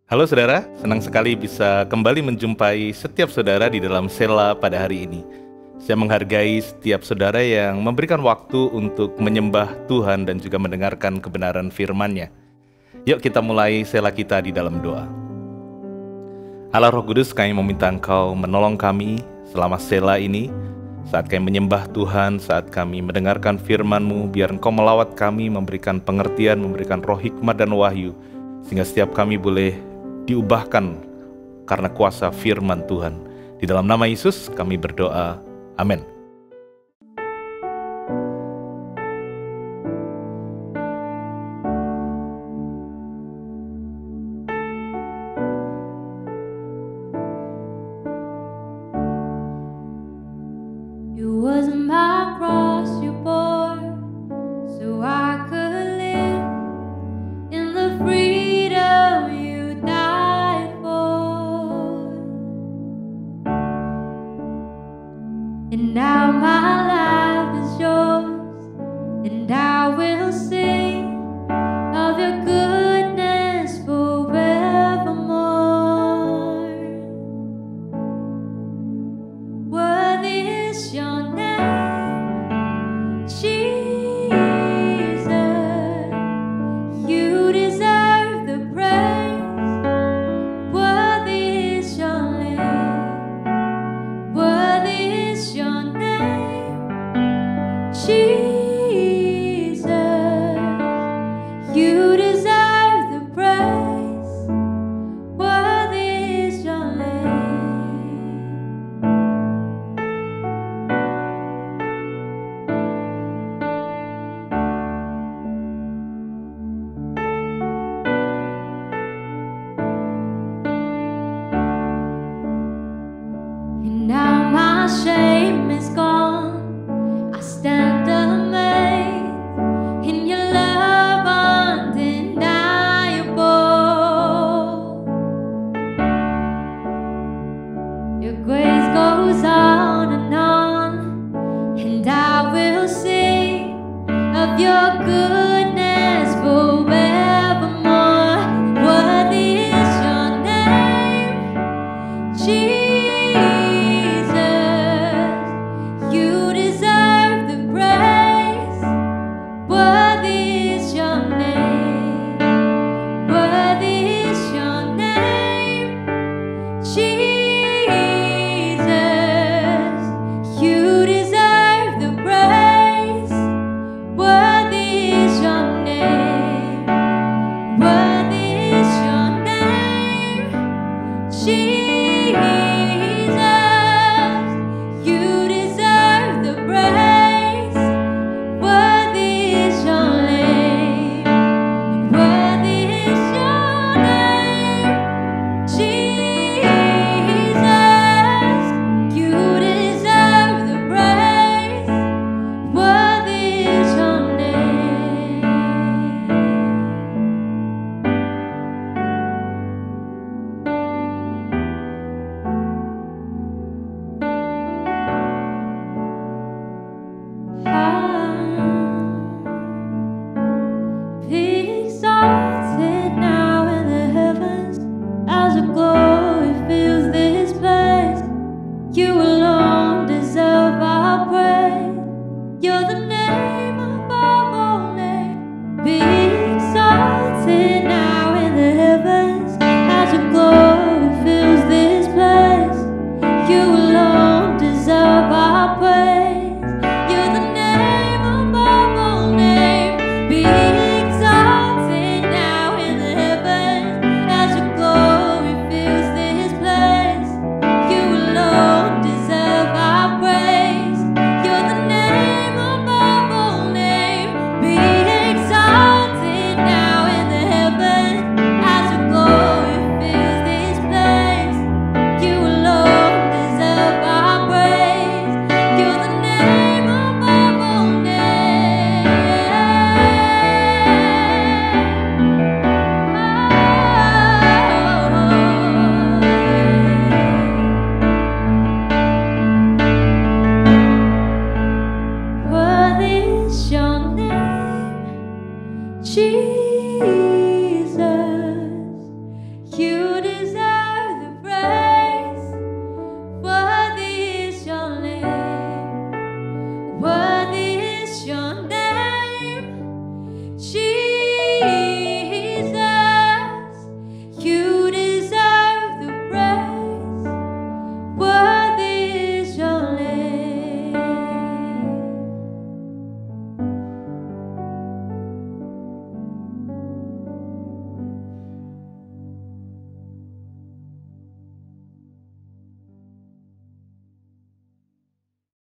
Halo saudara, senang sekali bisa kembali menjumpai setiap saudara di dalam Sela pada hari ini. Saya menghargai setiap saudara yang memberikan waktu untuk menyembah Tuhan dan juga mendengarkan kebenaran firman-Nya. Yuk kita mulai Sela kita di dalam doa. Allah Roh Kudus, kami meminta Engkau menolong kami selama Sela ini, saat kami menyembah Tuhan, saat kami mendengarkan firman-Mu, biar Engkau melawat kami, memberikan pengertian, memberikan roh hikmat dan wahyu, sehingga setiap kami boleh diubahkan karena kuasa firman Tuhan. Di dalam nama Yesus kami berdoa. Amin. It was my cross you bore, so I could live in the freedom you died for. And now my life is yours, and I will sing of your goodness forevermore. Worthy is your name, Jesus. You deserve the praise. Worthy is your name. Worthy is your name, Jesus.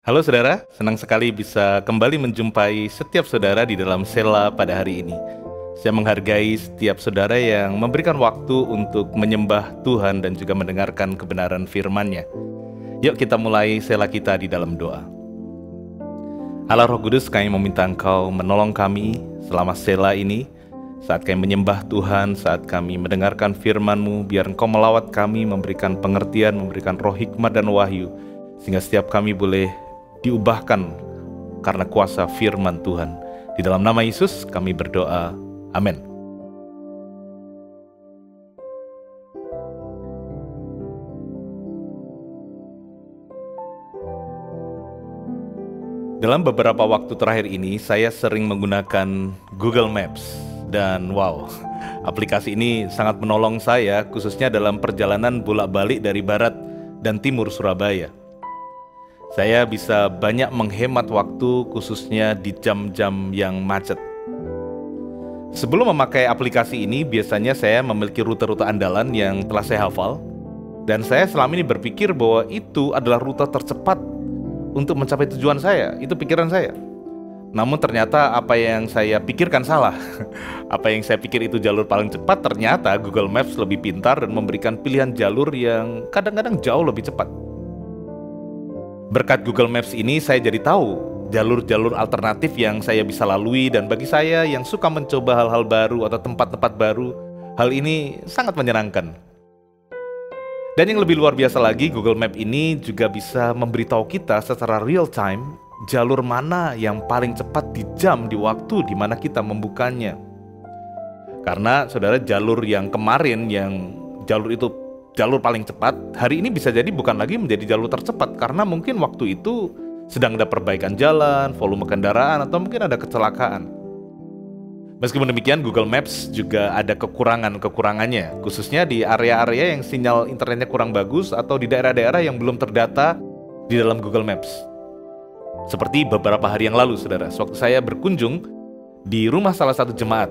Halo saudara, senang sekali bisa kembali menjumpai setiap saudara di dalam Sela pada hari ini. Saya menghargai setiap saudara yang memberikan waktu untuk menyembah Tuhan dan juga mendengarkan kebenaran firman-Nya. Yuk kita mulai Sela kita di dalam doa. Allah Roh Kudus, kami meminta Engkau menolong kami selama Sela ini. Saat kami menyembah Tuhan, saat kami mendengarkan firman-Mu, biar Engkau melawat kami, memberikan pengertian, memberikan roh hikmat dan wahyu, sehingga setiap kami boleh diubahkan karena kuasa firman Tuhan. Di dalam nama Yesus kami berdoa. Amin. Dalam beberapa waktu terakhir ini, saya sering menggunakan Google Maps. Dan wow, aplikasi ini sangat menolong saya, khususnya dalam perjalanan bolak-balik dari barat dan timur Surabaya. Saya bisa banyak menghemat waktu, khususnya di jam-jam yang macet. Sebelum memakai aplikasi ini, biasanya saya memiliki rute-rute andalan yang telah saya hafal. Dan saya selama ini berpikir bahwa itu adalah rute tercepat untuk mencapai tujuan saya, itu pikiran saya. Namun ternyata apa yang saya pikirkan salah. Apa yang saya pikir itu jalur paling cepat, ternyata Google Maps lebih pintar dan memberikan pilihan jalur yang kadang-kadang jauh lebih cepat. Berkat Google Maps ini saya jadi tahu jalur-jalur alternatif yang saya bisa lalui, dan bagi saya yang suka mencoba hal-hal baru atau tempat-tempat baru, hal ini sangat menyenangkan. Dan yang lebih luar biasa lagi, Google Map ini juga bisa memberitahu kita secara real time jalur mana yang paling cepat di jam, di waktu di mana kita membukanya. Karena saudara, jalur yang kemarin yang jalur paling cepat, hari ini bisa jadi bukan lagi menjadi jalur tercepat karena mungkin waktu itu sedang ada perbaikan jalan, volume kendaraan, atau mungkin ada kecelakaan. Meskipun demikian, Google Maps juga ada kekurangannya, khususnya di area-area yang sinyal internetnya kurang bagus atau di daerah-daerah yang belum terdata di dalam Google Maps. Seperti beberapa hari yang lalu, saudara, sewaktu saya berkunjung di rumah salah satu jemaat,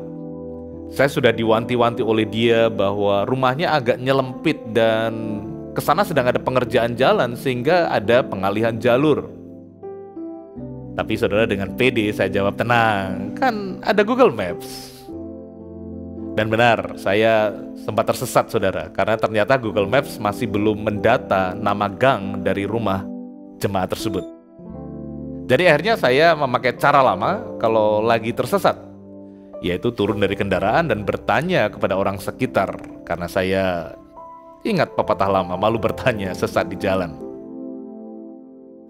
saya sudah diwanti-wanti oleh dia bahwa rumahnya agak nyelempit dan kesana sedang ada pengerjaan jalan sehingga ada pengalihan jalur. Tapi saudara, dengan pede saya jawab, tenang, kan ada Google Maps. Dan benar, saya sempat tersesat saudara, karena ternyata Google Maps masih belum mendata nama gang dari rumah jemaat tersebut. Jadi akhirnya saya memakai cara lama kalau lagi tersesat, yaitu turun dari kendaraan dan bertanya kepada orang sekitar, karena saya ingat pepatah lama, malu bertanya sesat di jalan.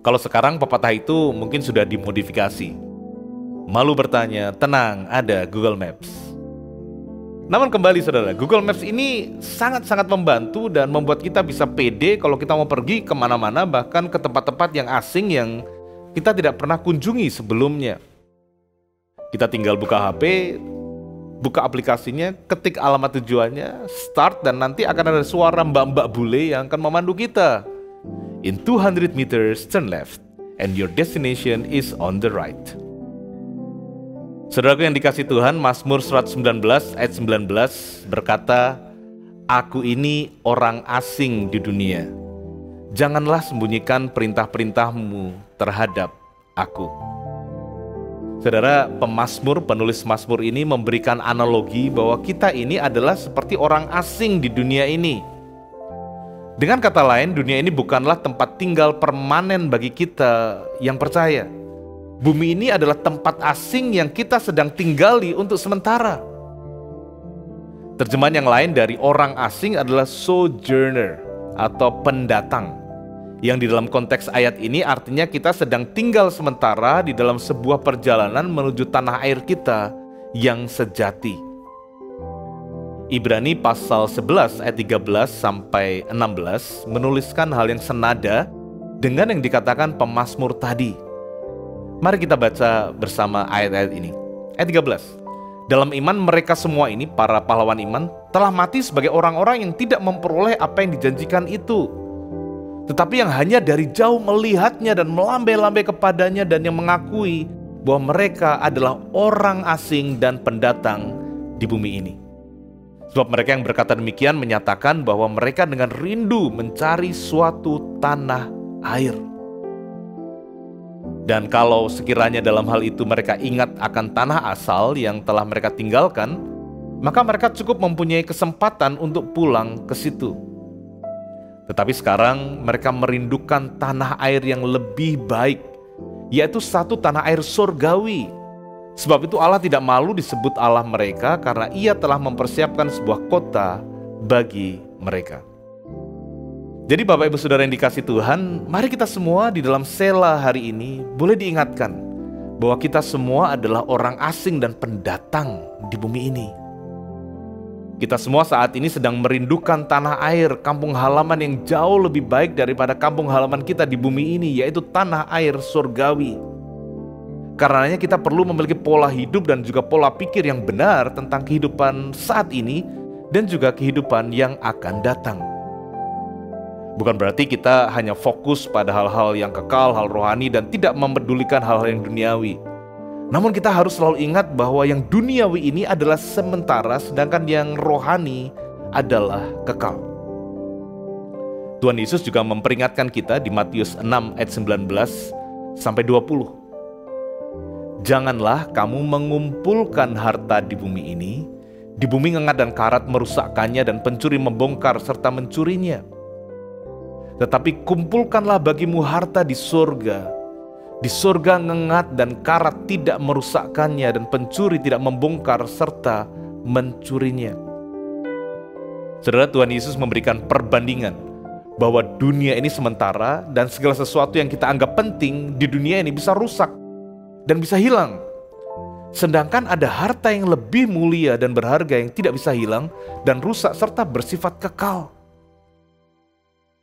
Kalau sekarang pepatah itu mungkin sudah dimodifikasi, malu bertanya, tenang, ada Google Maps. Namun kembali saudara, Google Maps ini sangat-sangat membantu dan membuat kita bisa pede kalau kita mau pergi kemana-mana, bahkan ke tempat-tempat yang asing yang kita tidak pernah kunjungi sebelumnya. Kita tinggal buka HP, buka aplikasinya, ketik alamat tujuannya, start, dan nanti akan ada suara mbak-mbak bule yang akan memandu kita. In 200 meters, turn left, and your destination is on the right. Saudaraku yang dikasih Tuhan, Mazmur 119 ayat 19 berkata, Aku ini orang asing di dunia. Janganlah sembunyikan perintah-perintah-Mu terhadap aku. Saudara, penulis Mazmur ini memberikan analogi bahwa kita ini adalah seperti orang asing di dunia ini. Dengan kata lain, dunia ini bukanlah tempat tinggal permanen bagi kita yang percaya. Bumi ini adalah tempat asing yang kita sedang tinggali untuk sementara. Terjemahan yang lain dari orang asing adalah sojourner atau pendatang, yang di dalam konteks ayat ini artinya kita sedang tinggal sementara di dalam sebuah perjalanan menuju tanah air kita yang sejati. Ibrani pasal 11 ayat 13 sampai 16 menuliskan hal yang senada dengan yang dikatakan pemazmur tadi. Mari kita baca bersama ayat-ayat ini. Ayat 13. Dalam iman mereka semua ini, para pahlawan iman, telah mati sebagai orang-orang yang tidak memperoleh apa yang dijanjikan itu, tetapi yang hanya dari jauh melihatnya dan melambai-lambai kepadanya, dan yang mengakui bahwa mereka adalah orang asing dan pendatang di bumi ini. Sebab mereka yang berkata demikian menyatakan bahwa mereka dengan rindu mencari suatu tanah air. Dan kalau sekiranya dalam hal itu mereka ingat akan tanah asal yang telah mereka tinggalkan, maka mereka cukup mempunyai kesempatan untuk pulang ke situ. Tetapi sekarang mereka merindukan tanah air yang lebih baik, yaitu satu tanah air surgawi. Sebab itu Allah tidak malu disebut Allah mereka karena Ia telah mempersiapkan sebuah kota bagi mereka. Jadi Bapak Ibu Saudara yang dikasihi Tuhan, mari kita semua di dalam Sela hari ini boleh diingatkan bahwa kita semua adalah orang asing dan pendatang di bumi ini. Kita semua saat ini sedang merindukan tanah air, kampung halaman yang jauh lebih baik daripada kampung halaman kita di bumi ini, yaitu tanah air surgawi. Karenanya kita perlu memiliki pola hidup dan juga pola pikir yang benar tentang kehidupan saat ini dan juga kehidupan yang akan datang. Bukan berarti kita hanya fokus pada hal-hal yang kekal, hal rohani, dan tidak mempedulikan hal-hal yang duniawi. Namun kita harus selalu ingat bahwa yang duniawi ini adalah sementara, sedangkan yang rohani adalah kekal. Tuhan Yesus juga memperingatkan kita di Matius 6 ayat 19 sampai 20. Janganlah kamu mengumpulkan harta di bumi ini, di bumi ngengat dan karat merusakkannya dan pencuri membongkar serta mencurinya. Tetapi kumpulkanlah bagimu harta di surga. Di surga ngengat dan karat tidak merusakkannya dan pencuri tidak membongkar serta mencurinya. Saudara, Tuhan Yesus memberikan perbandingan bahwa dunia ini sementara dan segala sesuatu yang kita anggap penting di dunia ini bisa rusak dan bisa hilang. Sedangkan ada harta yang lebih mulia dan berharga yang tidak bisa hilang dan rusak serta bersifat kekal.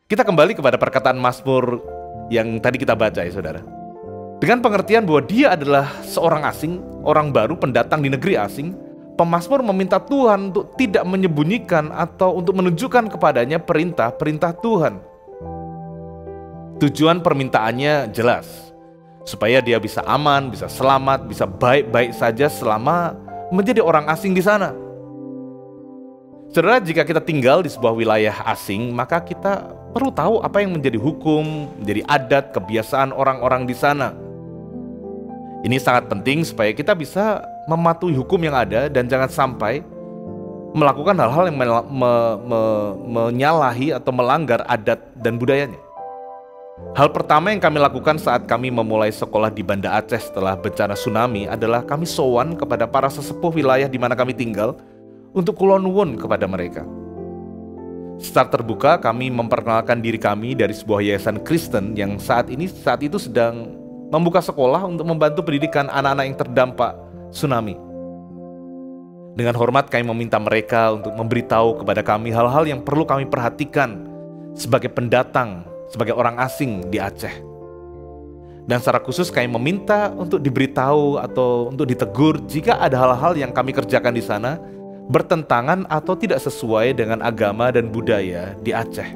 Kita kembali kepada perkataan Mazmur yang tadi kita baca ya saudara. Dengan pengertian bahwa dia adalah seorang asing, orang baru, pendatang di negeri asing, pemazmur meminta Tuhan untuk tidak menyembunyikan atau untuk menunjukkan kepadanya perintah-perintah Tuhan. Tujuan permintaannya jelas, supaya dia bisa aman, bisa selamat, bisa baik-baik saja selama menjadi orang asing di sana. Saudara, jika kita tinggal di sebuah wilayah asing, maka kita perlu tahu apa yang menjadi hukum, menjadi adat, kebiasaan orang-orang di sana. Ini sangat penting supaya kita bisa mematuhi hukum yang ada dan jangan sampai melakukan hal-hal yang menyalahi atau melanggar adat dan budayanya. Hal pertama yang kami lakukan saat kami memulai sekolah di Banda Aceh setelah bencana tsunami adalah kami sowan kepada para sesepuh wilayah di mana kami tinggal untuk kula nuwun kepada mereka. Secara terbuka kami memperkenalkan diri kami dari sebuah yayasan Kristen yang saat itu sedang membuka sekolah untuk membantu pendidikan anak-anak yang terdampak tsunami. Dengan hormat kami meminta mereka untuk memberitahu kepada kami hal-hal yang perlu kami perhatikan sebagai pendatang, sebagai orang asing di Aceh. Dan secara khusus kami meminta untuk diberitahu atau untuk ditegur jika ada hal-hal yang kami kerjakan di sana bertentangan atau tidak sesuai dengan agama dan budaya di Aceh.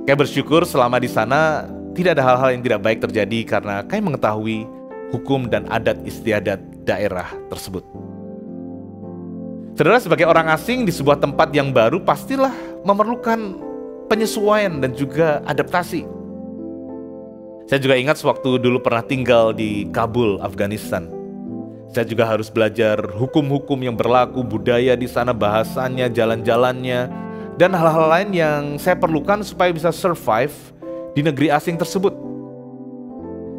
Kami bersyukur selama di sana tidak ada hal-hal yang tidak baik terjadi karena kami mengetahui hukum dan adat istiadat daerah tersebut. Saudara, sebagai orang asing di sebuah tempat yang baru pastilah memerlukan penyesuaian dan juga adaptasi. Saya juga ingat sewaktu dulu pernah tinggal di Kabul, Afghanistan. Saya juga harus belajar hukum-hukum yang berlaku, budaya di sana, bahasanya, jalan-jalannya, dan hal-hal lain yang saya perlukan supaya bisa survive di negeri asing tersebut.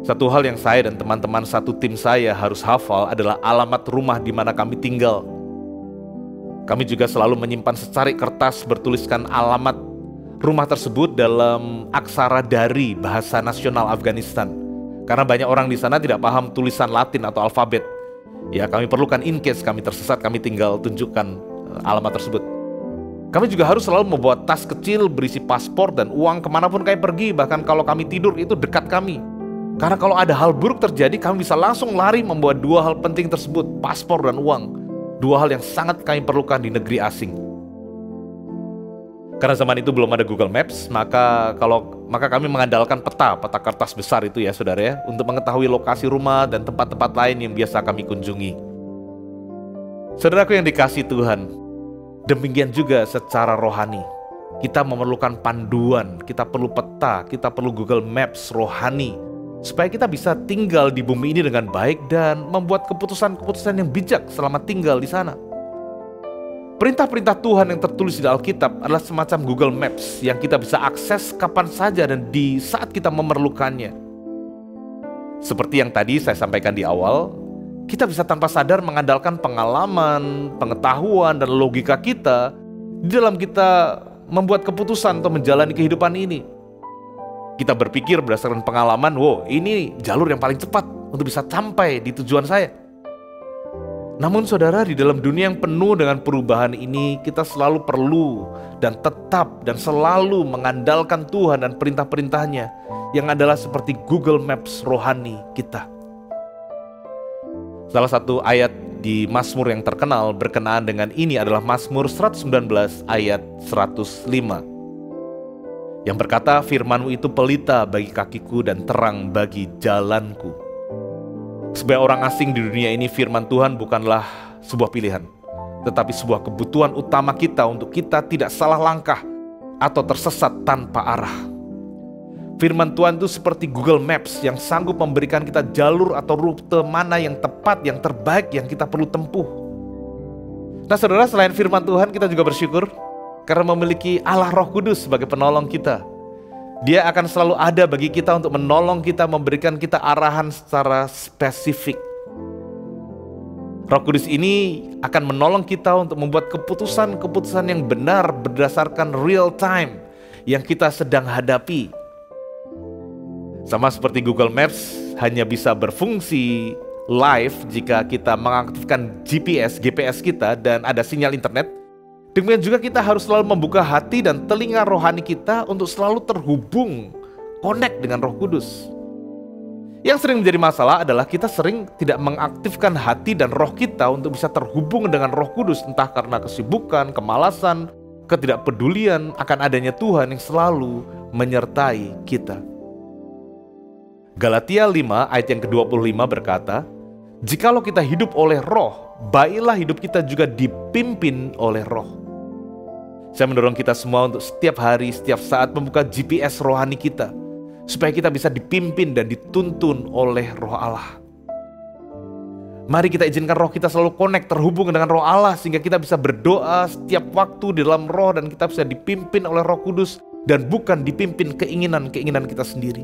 Satu hal yang saya dan teman-teman satu tim saya harus hafal adalah alamat rumah di mana kami tinggal. Kami juga selalu menyimpan secari kertas bertuliskan alamat rumah tersebut dalam aksara dari bahasa nasional Afghanistan. Karena banyak orang di sana tidak paham tulisan Latin atau alfabet. Ya, kami perlukan in case kami tersesat, kami tinggal tunjukkan alamat tersebut. Kami juga harus selalu membawa tas kecil berisi paspor dan uang kemanapun kami pergi. Bahkan kalau kami tidur itu dekat kami. Karena kalau ada hal buruk terjadi, kami bisa langsung lari membawa dua hal penting tersebut, paspor dan uang. Dua hal yang sangat kami perlukan di negeri asing. Karena zaman itu belum ada Google Maps, maka kami mengandalkan peta kertas besar itu ya saudara ya, untuk mengetahui lokasi rumah dan tempat-tempat lain yang biasa kami kunjungi. Saudaraku yang dikasihi Tuhan, demikian juga secara rohani. Kita memerlukan panduan, kita perlu peta, kita perlu Google Maps rohani supaya kita bisa tinggal di bumi ini dengan baik dan membuat keputusan-keputusan yang bijak selama tinggal di sana. Perintah-perintah Tuhan yang tertulis di Alkitab adalah semacam Google Maps yang kita bisa akses kapan saja dan di saat kita memerlukannya. Seperti yang tadi saya sampaikan di awal, kita bisa tanpa sadar mengandalkan pengalaman, pengetahuan, dan logika kita di dalam kita membuat keputusan untuk menjalani kehidupan ini. Kita berpikir berdasarkan pengalaman, wow, ini jalur yang paling cepat untuk bisa sampai di tujuan saya. Namun saudara, di dalam dunia yang penuh dengan perubahan ini, kita selalu perlu dan tetap dan selalu mengandalkan Tuhan dan perintah-perintahnya yang adalah seperti Google Maps rohani kita. Salah satu ayat di Mazmur yang terkenal berkenaan dengan ini adalah Mazmur 119 ayat 105. Yang berkata, firman-Mu itu pelita bagi kakiku dan terang bagi jalanku. Sebagai orang asing di dunia ini, firman Tuhan bukanlah sebuah pilihan, tetapi sebuah kebutuhan utama kita untuk kita tidak salah langkah atau tersesat tanpa arah. Firman Tuhan itu seperti Google Maps yang sanggup memberikan kita jalur atau rute mana yang tepat, yang terbaik yang kita perlu tempuh. Nah saudara, selain firman Tuhan, kita juga bersyukur karena memiliki Allah Roh Kudus sebagai penolong kita. Dia akan selalu ada bagi kita untuk menolong kita, memberikan kita arahan secara spesifik. Roh Kudus ini akan menolong kita untuk membuat keputusan-keputusan yang benar berdasarkan real time yang kita sedang hadapi. Sama seperti Google Maps hanya bisa berfungsi live jika kita mengaktifkan GPS kita dan ada sinyal internet. Demikian juga kita harus selalu membuka hati dan telinga rohani kita untuk selalu terhubung, connect dengan Roh Kudus. Yang sering menjadi masalah adalah kita sering tidak mengaktifkan hati dan roh kita untuk bisa terhubung dengan Roh Kudus, entah karena kesibukan, kemalasan, ketidakpedulian akan adanya Tuhan yang selalu menyertai kita. Galatia 5 ayat yang ke-25 berkata, jikalau kita hidup oleh roh, baiklah hidup kita juga dipimpin oleh roh. Saya mendorong kita semua untuk setiap hari, setiap saat membuka GPS rohani kita, supaya kita bisa dipimpin dan dituntun oleh Roh Allah. Mari kita izinkan roh kita selalu connect, terhubung dengan Roh Allah, sehingga kita bisa berdoa setiap waktu di dalam roh dan kita bisa dipimpin oleh Roh Kudus dan bukan dipimpin keinginan-keinginan kita sendiri.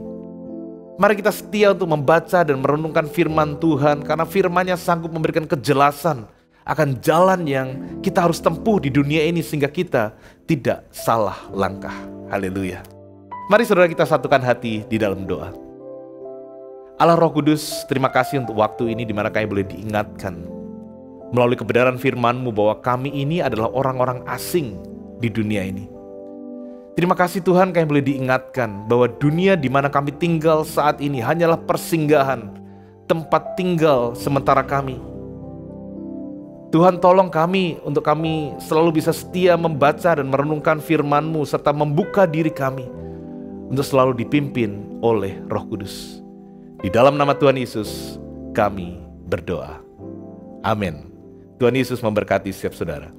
Mari kita setia untuk membaca dan merenungkan firman Tuhan, karena firman-Nya sanggup memberikan kejelasan akan jalan yang kita harus tempuh di dunia ini sehingga kita tidak salah langkah. Haleluya. Mari saudara kita satukan hati di dalam doa. Allah Roh Kudus, terima kasih untuk waktu ini di mana kami boleh diingatkan melalui kebenaran firman-Mu bahwa kami ini adalah orang-orang asing di dunia ini. Terima kasih Tuhan, kami boleh diingatkan bahwa dunia di mana kami tinggal saat ini hanyalah persinggahan, tempat tinggal sementara kami. Tuhan, tolong kami untuk kami selalu bisa setia membaca dan merenungkan firman-Mu serta membuka diri kami untuk selalu dipimpin oleh Roh Kudus. Di dalam nama Tuhan Yesus kami berdoa. Amin. Tuhan Yesus memberkati setiap saudara.